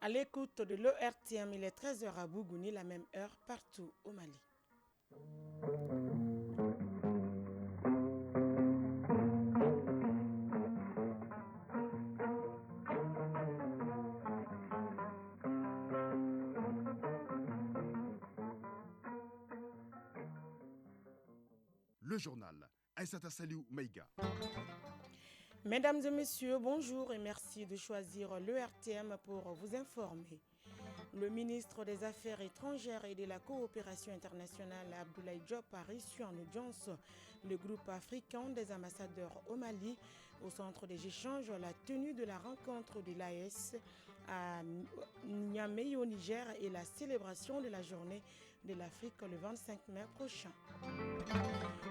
À l'écoute de l'ERTM, il est 13h à Bougouni, la même heure partout au Mali. Le journal Aïssata Saliou Maïga. Mesdames et messieurs, bonjour et merci de choisir l'ERTM pour vous informer. Le ministre des Affaires étrangères et de la coopération internationale, Abdoulaye Diop, a reçu en audience le groupe africain des ambassadeurs au Mali au centre des échanges la tenue de la rencontre de l'AES à Niamey au Niger et la célébration de la journée de l'Afrique le 25 mai prochain.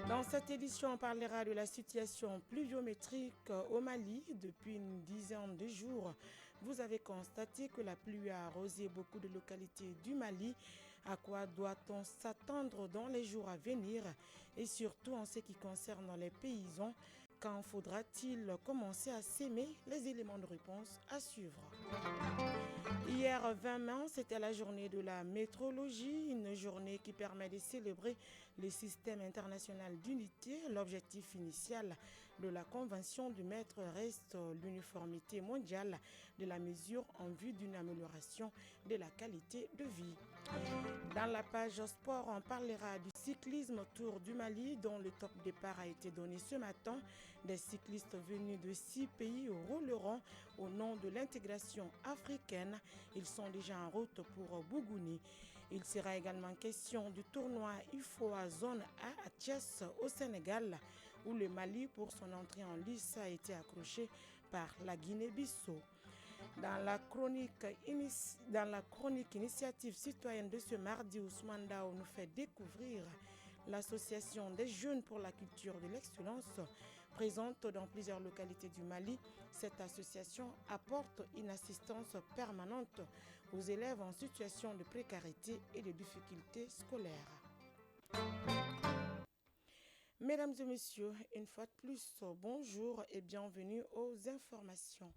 Dans cette édition, on parlera de la situation pluviométrique au Mali. Depuis une dizaine de jours, vous avez constaté que la pluie a arrosé beaucoup de localités du Mali. À quoi doit-on s'attendre dans les jours à venir? Et surtout en ce qui concerne les paysans, quand faudra-t-il commencer à s'aimer? Les éléments de réponse à suivre. Hier 20 mai, c'était la journée de la métrologie, une journée qui permet de célébrer le système international d'unité. L'objectif initial de la convention du maître reste l'uniformité mondiale de la mesure en vue d'une amélioration de la qualité de vie. Dans la page sport, on parlera du cyclisme Tour du Mali dont le top départ a été donné ce matin. Des cyclistes venus de 6 pays rouleront au nom de l'intégration africaine. Ils sont déjà en route pour Bougouni. Il sera également question du tournoi IFOA Zone A à Thiès au Sénégal où le Mali pour son entrée en lice a été accroché par la Guinée-Bissau. Dans la chronique initiative citoyenne de ce mardi, Ousmane Dao nous fait découvrir l'association des jeunes pour la culture de l'excellence présente dans plusieurs localités du Mali. Cette association apporte une assistance permanente aux élèves en situation de précarité et de difficultés scolaires. Mesdames et messieurs, une fois de plus, bonjour et bienvenue aux informations.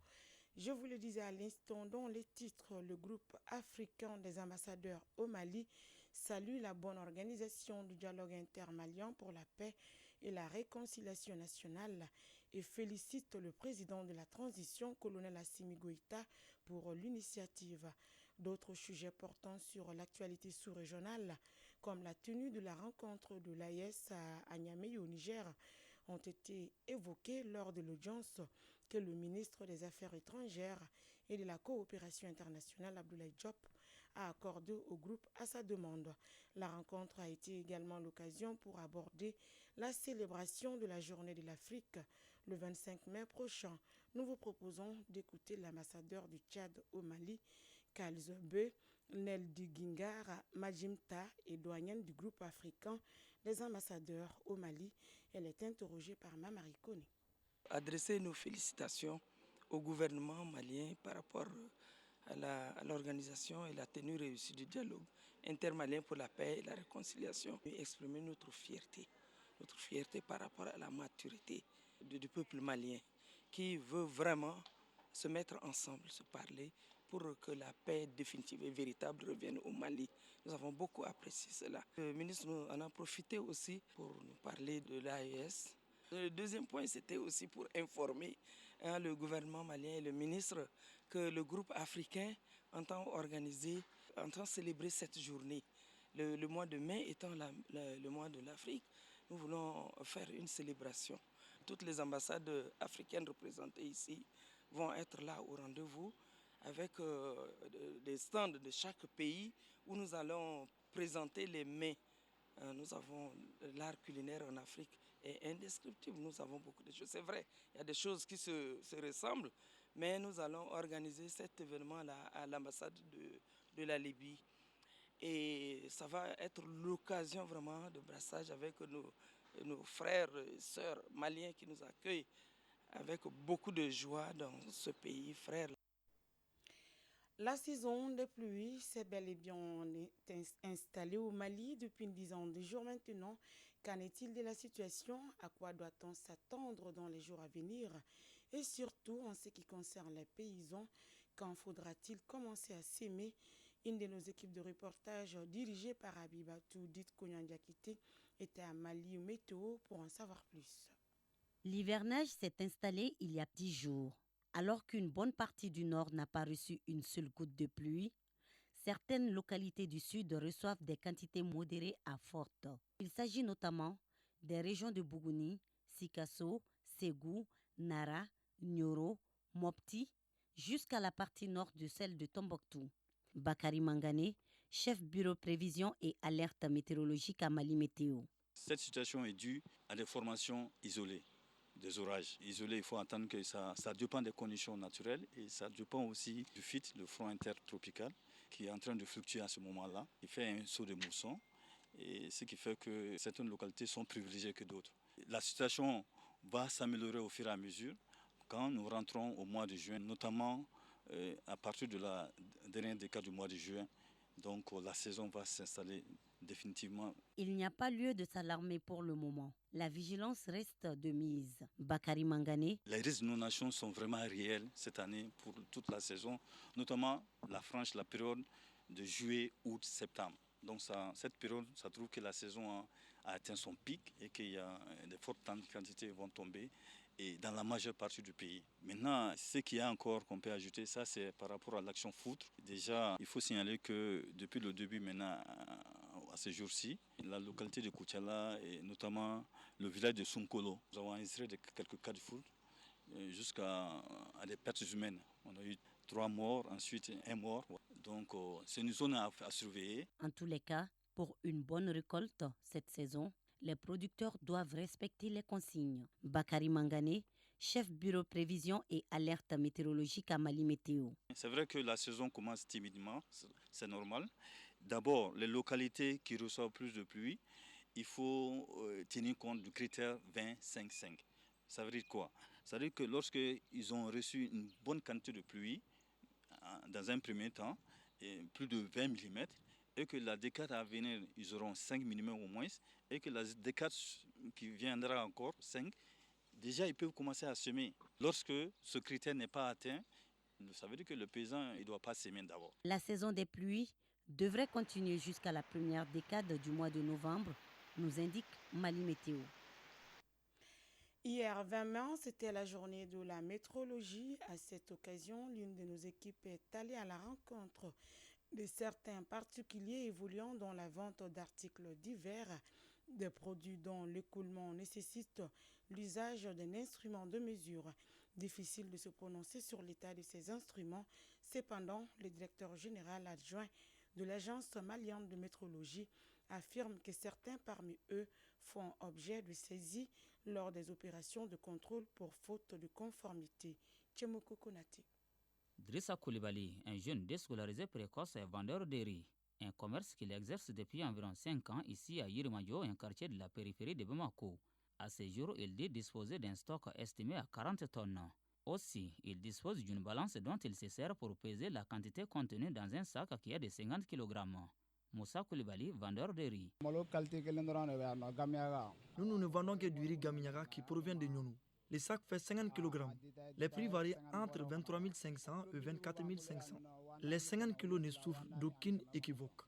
Je vous le disais à l'instant dans les titres, le groupe africain des ambassadeurs au Mali salue la bonne organisation du dialogue intermalien pour la paix et la réconciliation nationale et félicite le président de la transition, colonel Assimi Goïta, pour l'initiative. D'autres sujets portant sur l'actualité sous-régionale, comme la tenue de la rencontre de l'AES à Niamey au Niger, ont été évoqués lors de l'audience que le ministre des Affaires étrangères et de la coopération internationale, Abdoulaye Diop, a accordé au groupe à sa demande. La rencontre a été également l'occasion pour aborder la célébration de la journée de l'Afrique le 25 mai prochain. Nous vous proposons d'écouter l'ambassadeur du Tchad au Mali, Kalzebe Neldi Gingara Majimta et doyenne du groupe africain des ambassadeurs au Mali. Elle est interrogée par Mamari Kone. Adresser nos félicitations au gouvernement malien par rapport à l'organisation et la tenue réussie du dialogue intermalien pour la paix et la réconciliation et exprimer notre fierté par rapport à la maturité du peuple malien qui veut vraiment se mettre ensemble, se parler pour que la paix définitive et véritable revienne au Mali. Nous avons beaucoup apprécié cela. Le ministre en a profité aussi pour nous parler de l'AES. Le deuxième point, c'était aussi pour informer le gouvernement malien et le ministre que le groupe africain entend célébrer cette journée. Le mois de mai étant le mois de l'Afrique, nous voulons faire une célébration. Toutes les ambassades africaines représentées ici vont être là au rendez-vous avec des stands de chaque pays où nous allons présenter les mets. Nous avons l'art culinaire en Afrique est indescriptible. Nous avons beaucoup de choses. C'est vrai, il y a des choses qui se ressemblent, mais nous allons organiser cet événement-là à l'ambassade de la Libye. Et ça va être l'occasion vraiment de brassage avec nos frères et sœurs maliens qui nous accueillent avec beaucoup de joie dans ce pays frère. La saison des pluies s'est bel et bien installée au Mali depuis une dizaine de jours maintenant. Qu'en est-il de la situation? À quoi doit-on s'attendre dans les jours à venir? Et surtout en ce qui concerne les paysans, Quand faudra-t-il commencer à s'aimer? Une de nos équipes de reportage dirigée par Abibatou Dit Kounyandiakité était à Mali Météo pour en savoir plus. L'hivernage s'est installé il y a 10 jours. Alors qu'une bonne partie du nord n'a pas reçu une seule goutte de pluie, certaines localités du sud reçoivent des quantités modérées à fortes. Il s'agit notamment des régions de Bougouni, Sikasso, Ségou, Nara, Nioro, Mopti, jusqu'à la partie nord de celle de Tombouctou. Bakary Mangane, chef bureau prévision et alerte météorologique à Mali Météo. Cette situation est due à des formations isolées, des orages isolés. Il faut entendre que ça dépend des conditions naturelles et ça dépend aussi du FIT, le front intertropical, qui est en train de fluctuer à ce moment-là. Il fait un saut de mousson, et ce qui fait que certaines localités sont privilégiées que d'autres. La situation va s'améliorer au fur et à mesure quand nous rentrons au mois de juin, notamment à partir de la dernière décade du mois de juin. Donc la saison va s'installer définitivement. Il n'y a pas lieu de s'alarmer pour le moment. La vigilance reste de mise. Bakary Mangane. Les risques d'inondation sont vraiment réels cette année pour toute la saison, notamment la frange, la période de juillet, août, septembre. Donc cette période, ça trouve que la saison a atteint son pic et qu'il y a de fortes quantités vont tomber et dans la majeure partie du pays. Maintenant, ce qu'il y a encore qu'on peut ajouter, ça c'est par rapport à l'action foutre. Déjà, il faut signaler que depuis le début maintenant, à ces jours-ci, la localité de Koutiala et notamment le village de Sunkolo, nous avons enregistré quelques cas de foudre jusqu'à des pertes humaines. On a eu 3 morts, ensuite 1 mort. Donc c'est une zone à surveiller. En tous les cas, pour une bonne récolte cette saison, les producteurs doivent respecter les consignes. Bakary Mangane, chef bureau prévision et alerte météorologique à Mali Météo. C'est vrai que la saison commence timidement, c'est normal. D'abord, les localités qui reçoivent plus de pluie, il faut tenir compte du critère 20-5-5. Ça veut dire quoi? Ça veut dire que lorsqu'ils ont reçu une bonne quantité de pluie, dans un premier temps, et plus de 20 mm, et que la décade à venir, ils auront 5 mm au moins, et que la décade qui viendra encore, 5, déjà ils peuvent commencer à semer. Lorsque ce critère n'est pas atteint, ça veut dire que le paysan ne doit pas semer d'abord. La saison des pluies devrait continuer jusqu'à la première décade du mois de novembre, nous indique Mali Météo. Hier 20 mai, c'était la journée de la météorologie. À cette occasion, l'une de nos équipes est allée à la rencontre de certains particuliers évoluant dans la vente d'articles divers, des produits dont l'écoulement nécessite l'usage d'un instrument de mesure. Difficile de se prononcer sur l'état de ces instruments. Cependant, le directeur général adjoint de l'Agence malienne de météorologie affirme que certains parmi eux font objet de saisie lors des opérations de contrôle pour faute de conformité. Tchemoko Konate. Drissa Koulibaly, un jeune déscolarisé précoce et vendeur de riz. Un commerce qu'il exerce depuis environ 5 ans ici à Yirimayo, un quartier de la périphérie de Bamako. À ce jour, il dit disposer d'un stock estimé à 40 tonnes. Aussi, il dispose d'une balance dont il se sert pour peser la quantité contenue dans un sac qui est de 50 kg. Moussa Koulibaly, vendeur de riz. Nous ne vendons que du riz Gaminyaga qui provient de Nyonou. Les sacs fait 50 kg. Les prix varient entre 23 500 et 24 500. Les 50 kg ne souffrent d'aucune équivoque.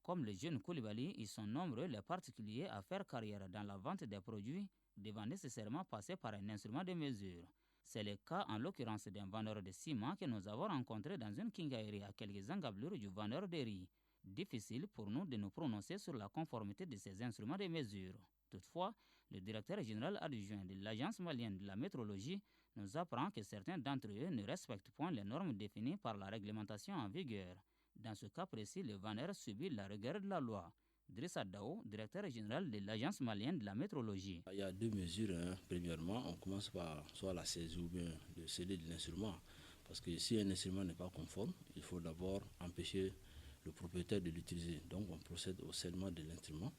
Comme le jeune Koulibaly, ils sont nombreux les particuliers à faire carrière dans la vente des produits devant nécessairement passer par un instrument de mesure. C'est le cas en l'occurrence d'un vendeur de ciment que nous avons rencontré dans une quincaillerie à quelques encablures du vendeur de riz. Difficile pour nous de nous prononcer sur la conformité de ces instruments de mesure. Toutefois, le directeur général adjoint de l'Agence malienne de la météorologie nous apprend que certains d'entre eux ne respectent point les normes définies par la réglementation en vigueur. Dans ce cas précis, le vendeur subit la rigueur de la loi. Drissa Dao, directeur général de l'Agence malienne de la météorologie. Il y a 2 mesures. Premièrement, on commence par soit la saisie ou bien le scellé de l'instrument. Parce que si un instrument n'est pas conforme, il faut d'abord empêcher le propriétaire de l'utiliser. Donc on procède au scellement de l'instrument.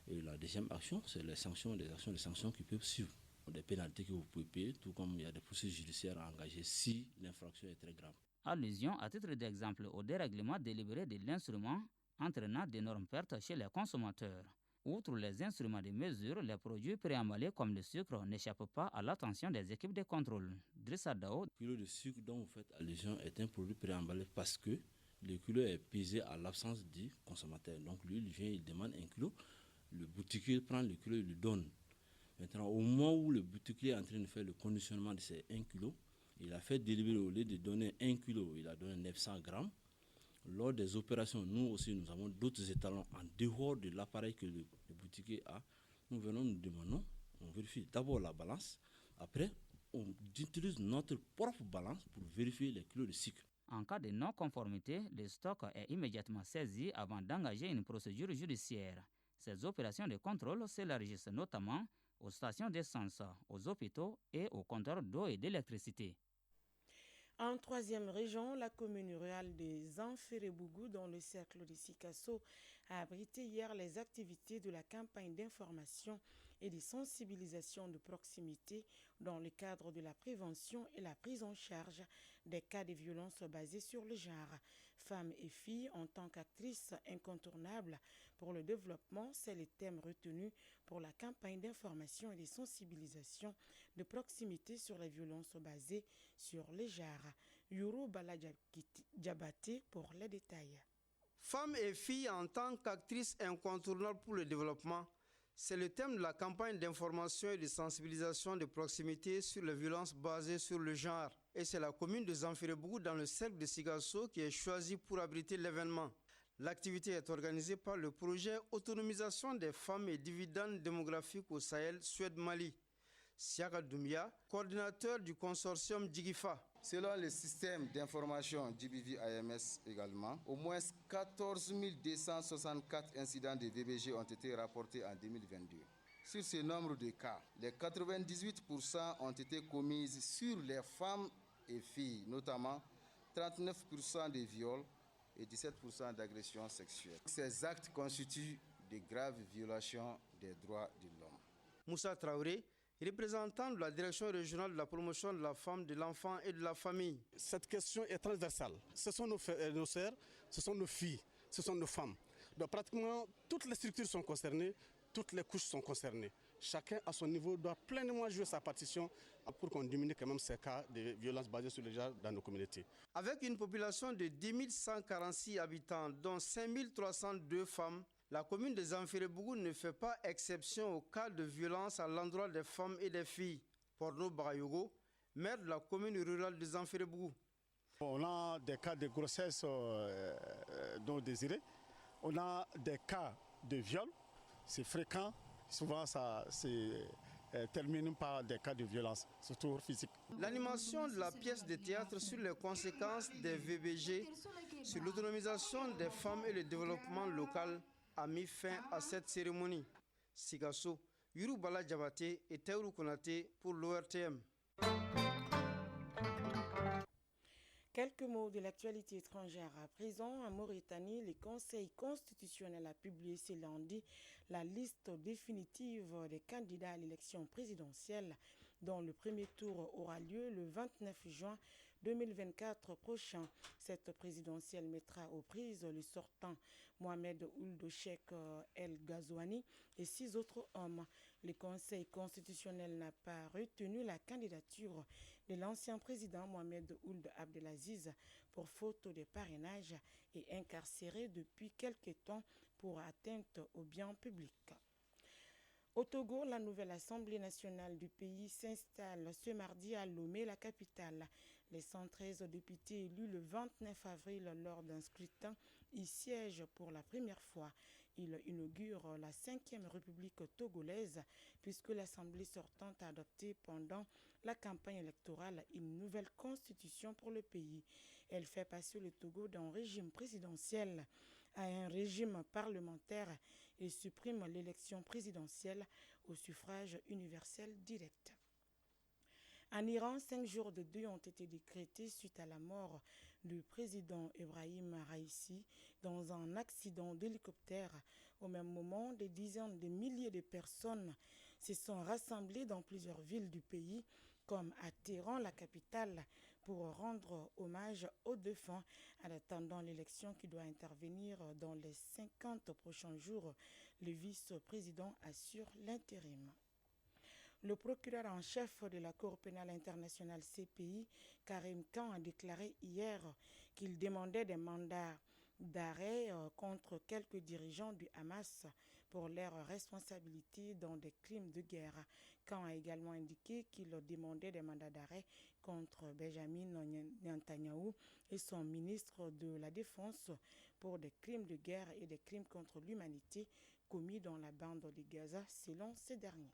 Et la deuxième action, c'est les sanctions, des sanctions qui peuvent suivre. Des pénalités que vous pouvez payer, tout comme il y a des procédures judiciaires à engager si l'infraction est très grave. Allusion à titre d'exemple au dérèglement délibéré de l'instrument entraînant d'énormes pertes chez les consommateurs. Outre les instruments de mesure, les produits préemballés comme le sucre n'échappent pas à l'attention des équipes de contrôle. Drissa Dao. Le kilo de sucre dont vous faites allusion est un produit préemballé parce que le kilo est pesé à l'absence du consommateur. Donc lui, il vient, il demande 1 kilo, le boutiquier prend le kilo, il lui donne. Maintenant, au moment où le boutiquier est en train de faire le conditionnement de ces 1 kilo, il a fait délivrer, au lieu de donner 1 kilo, il a donné 900 grammes. Lors des opérations, nous aussi, nous avons d'autres étalons en dehors de l'appareil que le boutiquier a. Nous venons, nous demandons, on vérifie d'abord la balance. Après, on utilise notre propre balance pour vérifier les kilos de sucre. En cas de non-conformité, le stock est immédiatement saisi avant d'engager une procédure judiciaire. Ces opérations de contrôle s'élargissent notamment aux stations d'essence, aux hôpitaux et aux compteurs d'eau et d'électricité. En troisième région, la commune rurale de Zanferebougou, dans le cercle de Sikasso, a abrité hier les activités de la campagne d'information et de sensibilisation de proximité dans le cadre de la prévention et la prise en charge des cas de violence basés sur le genre. Femmes et filles en tant qu'actrices incontournables pour le développement, c'est le thème retenu pour la campagne d'information et de sensibilisation de proximité sur les violences basées sur le genre. Yuru Baladjabate pour les détails. Femmes et filles en tant qu'actrices incontournables pour le développement, c'est le thème de la campagne d'information et de sensibilisation de proximité sur les violences basées sur le genre. Et c'est la commune de Zanferebougou dans le cercle de Sikasso qui est choisie pour abriter l'événement. L'activité est organisée par le projet Autonomisation des femmes et dividendes démographiques au Sahel, Suède-Mali. Siaka Doumbia, coordinateur du consortium Djigifa. Selon le système d'information GBV-IMS également, au moins 14 264 incidents de VBG ont été rapportés en 2022. Sur ce nombre de cas, les 98% ont été commises sur les femmes et filles, notamment 39% de viols et 17% d'agressions sexuelles. Ces actes constituent de graves violations des droits de l'homme. Moussa Traoré, représentant de la direction régionale de la promotion de la femme, de l'enfant et de la famille. Cette question est transversale. Ce sont nos sœurs, ce sont nos filles, ce sont nos femmes. Donc pratiquement toutes les structures sont concernées, toutes les couches sont concernées. Chacun à son niveau doit pleinement jouer sa partition pour qu'on diminue quand même ces cas de violences basées sur le genre dans nos communautés. Avec une population de 10 146 habitants, dont 5 302 femmes, la commune de Zanferebougou ne fait pas exception aux cas de violence à l'endroit des femmes et des filles. Porno Barayogo, maire de la commune rurale de Zanferebougou. On a des cas de grossesse non désirée, on a des cas de viol, c'est fréquent, souvent ça se termine par des cas de violence, surtout physique. L'animation de la pièce de théâtre sur les conséquences des VBG, sur l'autonomisation des femmes et le développement local a mis fin à cette cérémonie. Sikasso, Yuru Baladjabate et Taourou Konate pour l'ORTM. Quelques mots de l'actualité étrangère. À présent, en Mauritanie, le Conseil constitutionnel a publié ce lundi la liste définitive des candidats à l'élection présidentielle dont le premier tour aura lieu le 29 juin 2024 prochain. Cette présidentielle mettra aux prises le sortant Mohamed Ould Cheikh El Ghazouani et 6 autres hommes. Le Conseil constitutionnel n'a pas retenu la candidature de l'ancien président Mohamed Ould Abdelaziz pour faute de parrainage et incarcéré depuis quelque temps pour atteinte au bien public. Au Togo, la nouvelle Assemblée nationale du pays s'installe ce mardi à Lomé, la capitale. Les 113 députés élus le 29 avril lors d'un scrutin y siègent pour la première fois. Il inaugure la 5e République togolaise puisque l'Assemblée sortante a adopté pendant la campagne électorale une nouvelle constitution pour le pays. Elle fait passer le Togo d'un régime présidentiel à un régime parlementaire et supprime l'élection présidentielle au suffrage universel direct. En Iran, 5 jours de deuil ont été décrétés suite à la mort du président Ebrahim Raïssi dans un accident d'hélicoptère. Au même moment, des dizaines de milliers de personnes se sont rassemblées dans plusieurs villes du pays, comme à Téhéran, la capitale, pour rendre hommage aux défunts. En attendant l'élection qui doit intervenir dans les 50 prochains jours, le vice-président assure l'intérim. Le procureur en chef de la Cour pénale internationale CPI, Karim Khan, a déclaré hier qu'il demandait des mandats d'arrêt contre quelques dirigeants du Hamas pour leurs responsabilités dans des crimes de guerre. Khan a également indiqué qu'il demandait des mandats d'arrêt contre Benjamin Netanyahu et son ministre de la Défense pour des crimes de guerre et des crimes contre l'humanité commis dans la bande de Gaza, selon ces derniers.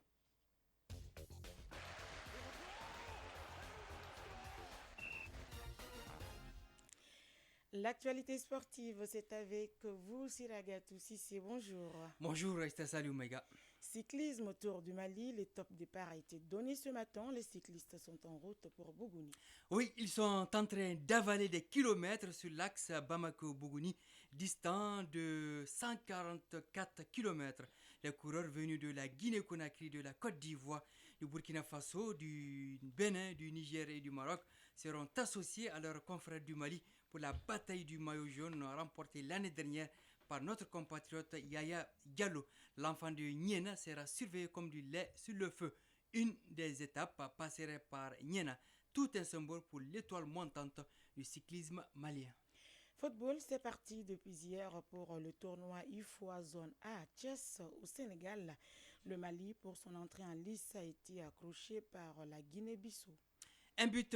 L'actualité sportive, c'est avec vous, Siragatou Sissé. Bonjour. Bonjour, Esther Salut-Mega. Cyclisme autour du Mali, le top départ a été donné ce matin. Les cyclistes sont en route pour Bougouni. Oui, ils sont en train d'avaler des kilomètres sur l'axe Bamako-Bougouni, distant de 144 kilomètres. Les coureurs venus de la Guinée-Conakry, de la Côte d'Ivoire, du Burkina Faso, du Bénin, du Niger et du Maroc seront associés à leurs confrères du Mali pour la bataille du maillot jaune remportée l'année dernière par notre compatriote Yaya Diallo. L'enfant de Niena sera surveillé comme du lait sur le feu. Une des étapes passerait par Niena, tout un symbole pour l'étoile montante du cyclisme malien. Football, c'est parti depuis hier pour le tournoi IFOA Zone A à Thiès au Sénégal. Le Mali, pour son entrée en lice, a été accroché par la Guinée-Bissau. Un but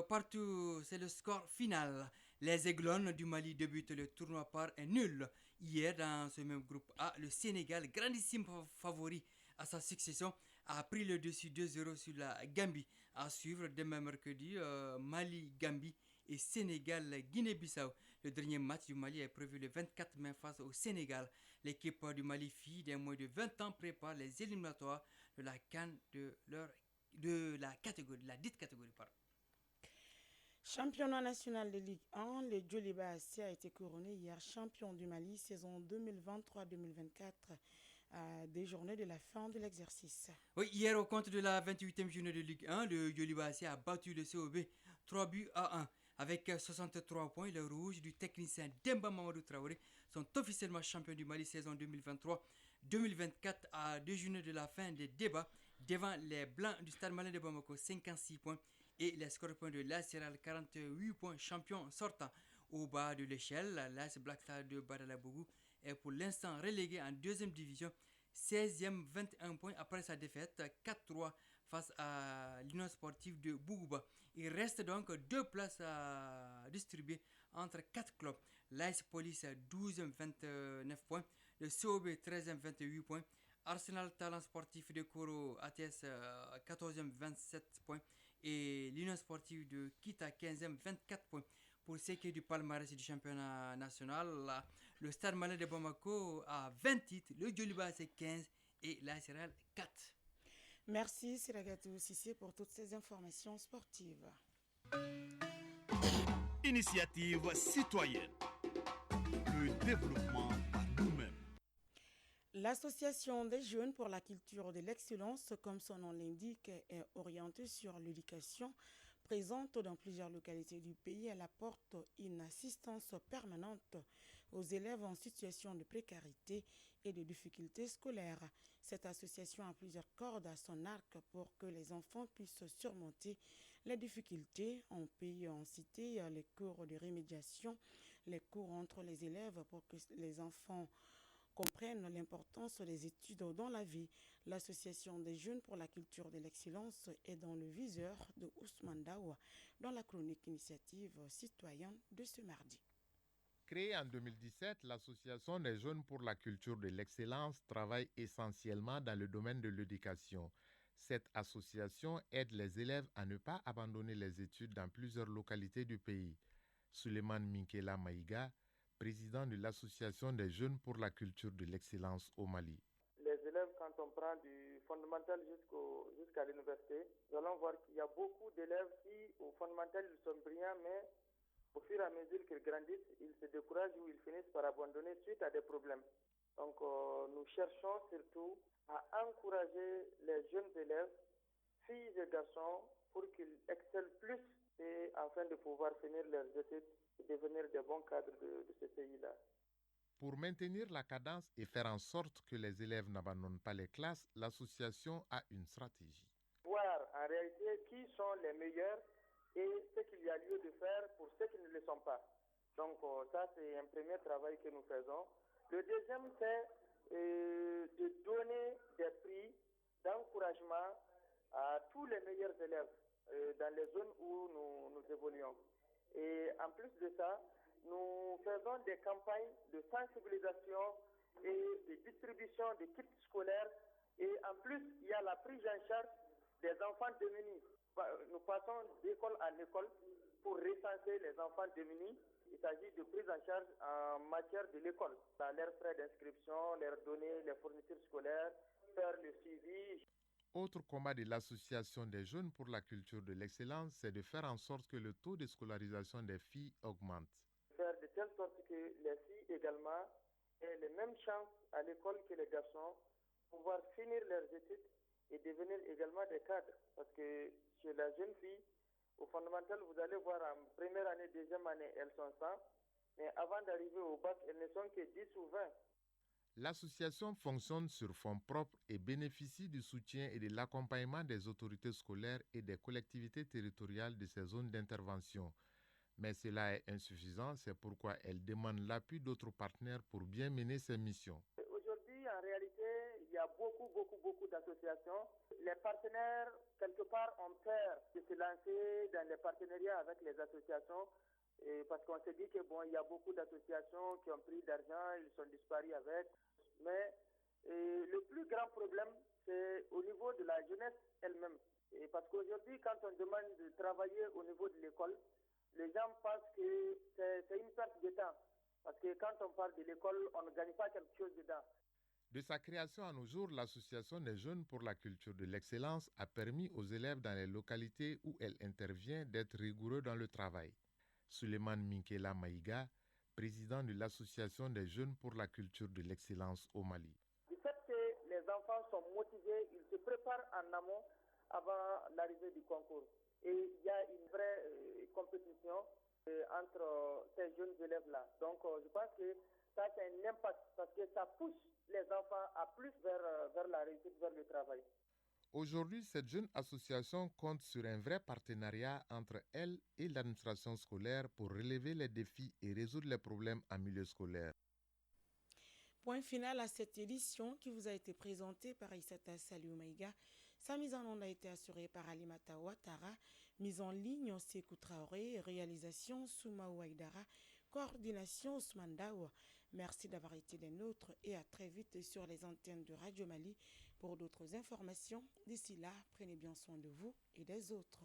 partout, c'est le score final. Les Aiglons du Mali débutent le tournoi par un nul. Hier, dans ce même groupe A, le Sénégal, grandissime favori à sa succession, a pris le dessus 2-0 sur la Gambie. À suivre demain mercredi, Mali-Gambie et Sénégal-Guinée-Bissau. Le dernier match du Mali est prévu le 24 mai face au Sénégal. L'équipe du Mali, fille des moins de 20 ans, prépare les éliminatoires de la CAN de la dite catégorie. Championnat national de Ligue 1, le Djoliba AC a été couronné hier champion du Mali saison 2023-2024 à des journées de la fin de l'exercice. Oui, hier au compte de la 28e journée de Ligue 1, le Djoliba AC a battu le COB 3-1. Avec 63 points, les rouges du technicien Demba Mamadou Traoré sont officiellement champions du Mali saison 2023-2024 à 2 journées de la fin des débats devant les Blancs du Stade Malien de Bamako 56 points et les Scorpions de l'AS 48 points champions sortant. Au bas de l'échelle, l'AS Black Star de Badalabougou est pour l'instant relégué en deuxième division, 16e 21 points après sa défaite 4-3 face à l'Union sportive de Bougouba. Il reste donc 2 places à distribuer entre 4 clubs. L'AS Police 12e 29 points, le COB 13e 28 points, Arsenal Talent Sportif de Koro ATS 14e 27 points et l'Union sportive de Kita 15e 24 points. Pour ce qui est du palmarès du championnat national, le Stade Malien de Bamako a 20 titres, le Djoliba c'est 15 et l'ASRL 4. Merci Siragatou Sissé pour toutes ces informations sportives. Initiative citoyenne. Le développement par nous-mêmes. L'association des jeunes pour la culture de l'excellence, comme son nom l'indique, est orientée sur l'éducation. Présente dans plusieurs localités du pays, elle apporte une assistance permanente aux élèves en situation de précarité et de difficultés scolaires. Cette association a plusieurs cordes à son arc pour que les enfants puissent surmonter les difficultés. On peut en citer les cours de remédiation, les cours entre les élèves pour que les enfants comprennent l'importance des études dans la vie. L'association des jeunes pour la culture de l'excellence est dans le viseur de Ousmane Daoua dans la chronique initiative citoyenne de ce mardi. Créée en 2017, l'Association des jeunes pour la culture de l'excellence travaille essentiellement dans le domaine de l'éducation. Cette association aide les élèves à ne pas abandonner les études dans plusieurs localités du pays. Suleiman Minkela Maïga, président de l'Association des jeunes pour la culture de l'excellence au Mali. Les élèves, quand on prend du fondamental jusqu'à l'université, nous allons voir qu'il y a beaucoup d'élèves qui, au fondamental, ils sont brillants, mais au fur et à mesure qu'ils grandissent, ils se découragent ou ils finissent par abandonner suite à des problèmes. Donc, nous cherchons surtout à encourager les jeunes élèves, filles et garçons, pour qu'ils excellent plus et afin de pouvoir finir leurs études et devenir des bons cadres de ce pays-là. Pour maintenir la cadence et faire en sorte que les élèves n'abandonnent pas les classes, l'association a une stratégie. Voir en réalité qui sont les meilleurs et ce qu'il y a lieu de faire pour ceux qui ne le sont pas. Donc ça, c'est un premier travail que nous faisons. Le deuxième, c'est de donner des prix d'encouragement à tous les meilleurs élèves dans les zones où nous évoluons. Et en plus de ça, nous faisons des campagnes de sensibilisation et de distribution de kits scolaires. Et en plus, il y a la prise en charge des enfants démunis. Nous passons d'école en école pour recenser les enfants démunis. Il s'agit de prise en charge en matière de l'école. Leurs frais d'inscription, leur donner les fournitures scolaires, faire le suivi. Autre combat de l'Association des jeunes pour la culture de l'excellence, c'est de faire en sorte que le taux de scolarisation des filles augmente. Faire de telle sorte que les filles également aient les mêmes chances à l'école que les garçons, pouvoir finir leurs études et devenir également des cadres. Parce que chez la jeune fille, au fondamental, vous allez voir en première année, deuxième année, elles sont 100, mais avant d'arriver au bac, elles ne sont que 10 ou 20. L'association fonctionne sur fonds propres et bénéficie du soutien et de l'accompagnement des autorités scolaires et des collectivités territoriales de ces zones d'intervention. Mais cela est insuffisant, c'est pourquoi elle demande l'appui d'autres partenaires pour bien mener ses missions. Aujourd'hui, en réalité, il y a beaucoup d'associations. Les partenaires, quelque part, ont peur de se lancer dans les partenariats avec les associations parce qu'on se dit que il y a beaucoup d'associations qui ont pris d'argent, ils sont disparus avec. Mais le plus grand problème, c'est au niveau de la jeunesse elle-même. Parce qu'aujourd'hui, quand on demande de travailler au niveau de l'école, les gens pensent que c'est une perte de temps. Parce que quand on parle de l'école, on ne gagne pas quelque chose dedans. De sa création à nos jours, l'Association des jeunes pour la culture de l'excellence a permis aux élèves dans les localités où elle intervient d'être rigoureux dans le travail. Suleiman Minkela Maïga, président de l'Association des jeunes pour la culture de l'excellence au Mali. Du fait que les enfants sont motivés, ils se préparent en amont avant l'arrivée du concours. Et il y a une vraie compétition entre ces jeunes élèves-là. Donc je pense que ça, c'est un impact parce que ça pousse les enfants à plus vers la réussite, vers le travail. Aujourd'hui, cette jeune association compte sur un vrai partenariat entre elle et l'administration scolaire pour relever les défis et résoudre les problèmes en milieu scolaire. Point final à cette édition qui vous a été présentée par Issata Saliou Maïga. Sa mise en onde a été assurée par Alimata Ouattara, mise en ligne Sékou Traoré, réalisation Souma Ouaïdara, coordination Ousmane Daoua. Merci d'avoir été des nôtres et à très vite sur les antennes de Radio Mali pour d'autres informations. D'ici là, prenez bien soin de vous et des autres.